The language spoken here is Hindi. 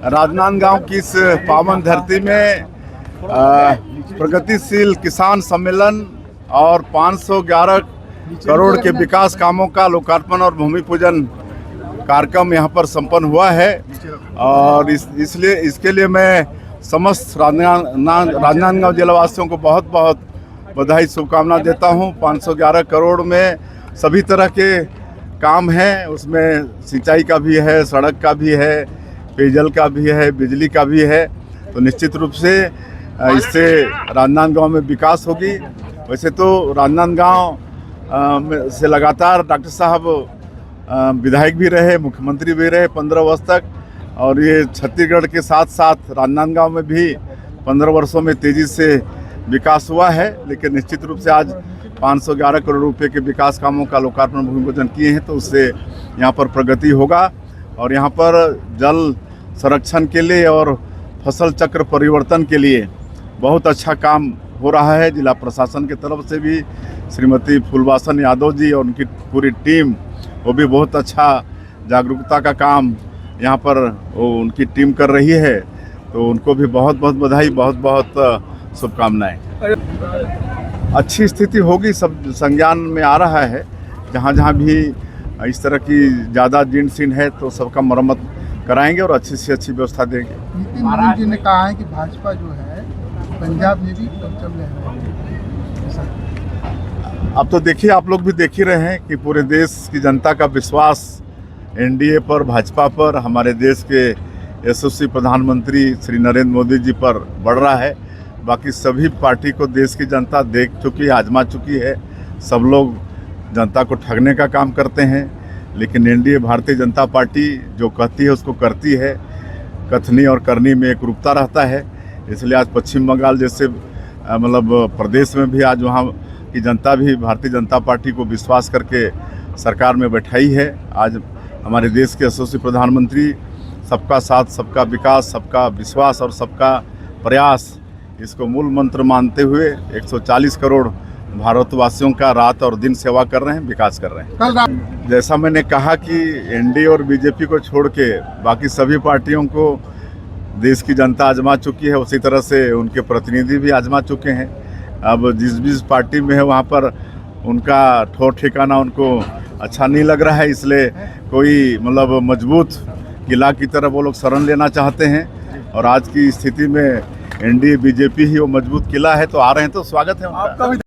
राजनांदगांव की इस पावन धरती में प्रगतिशील किसान सम्मेलन और 511 करोड़ के विकास कामों का लोकार्पण और भूमि पूजन कार्यक्रम यहाँ पर संपन्न हुआ है। और इसलिए इसके लिए मैं समस्त राजनांदगांव जिलावासियों को बहुत बहुत बधाई शुभकामना देता हूँ। 511 करोड़ में सभी तरह के काम हैं, उसमें सिंचाई का भी है, सड़क का भी है, पेयजल का भी है, बिजली का भी है। तो निश्चित रूप से इससे राजनांदगांव में विकास होगी। वैसे तो राजनांदगांव से लगातार डॉक्टर साहब विधायक भी रहे, मुख्यमंत्री भी रहे 15 वर्ष तक, और ये छत्तीसगढ़ के साथ साथ राजनांदगांव में भी 15 वर्षों में तेज़ी से विकास हुआ है। लेकिन निश्चित रूप से आज 511 करोड़ रुपए के विकास कामों का लोकार्पण भूमि पूजन किए हैं, तो उससे यहाँ पर प्रगति होगा। और यहाँ पर जल संरक्षण के लिए और फसल चक्र परिवर्तन के लिए बहुत अच्छा काम हो रहा है। जिला प्रशासन की तरफ से भी श्रीमती फूलवासन यादव जी और उनकी पूरी टीम, वो भी बहुत अच्छा जागरूकता का काम यहाँ पर उनकी टीम कर रही है। तो उनको भी बहुत बहुत बधाई, बहुत बहुत शुभकामनाएं। अच्छी स्थिति होगी, सब संज्ञान में आ रहा है। जहाँ जहाँ भी इस तरह की ज़्यादा जीर्ण शीर्ण है तो सबका मरम्मत कराएंगे और अच्छी से अच्छी व्यवस्था देंगे। नितिन नवीन जी ने कहा है कि भाजपा जो है पंजाब में भी परचम लहराएगी। अब तो देखिए, आप लोग भी देख ही रहे हैं कि पूरे देश की जनता का विश्वास एनडीए पर, भाजपा पर, हमारे देश के यशस्वी प्रधानमंत्री श्री नरेंद्र मोदी जी पर बढ़ रहा है। बाकी सभी पार्टी को देश की जनता देख चुकी है, आजमा चुकी है। सब लोग जनता को ठगने का काम करते हैं, लेकिन एनडीए भारतीय जनता पार्टी जो कहती है उसको करती है। कथनी और करनी में एक रूपता रहता है। इसलिए आज पश्चिम बंगाल जैसे प्रदेश में भी आज वहाँ की जनता भी भारतीय जनता पार्टी को विश्वास करके सरकार में बैठाई है। आज हमारे देश के यशस्वी प्रधानमंत्री सबका साथ, सबका विकास, सबका विश्वास और सबका प्रयास, इसको मूल मंत्र मानते हुए 140 करोड़ भारतवासियों का रात और दिन सेवा कर रहे हैं, विकास कर रहे हैं। जैसा मैंने कहा कि एनडीए और बीजेपी को छोड़ के बाकी सभी पार्टियों को देश की जनता आजमा चुकी है, उसी तरह से उनके प्रतिनिधि भी आजमा चुके हैं। अब जिस पार्टी में है वहाँ पर उनका ठौर ठिकाना उनको अच्छा नहीं लग रहा है, इसलिए कोई मजबूत किला की तरह वो लोग शरण लेना चाहते हैं। और आज की स्थिति में एनडीए बीजेपी ही वो मजबूत किला है, तो आ रहे हैं तो स्वागत है उनका।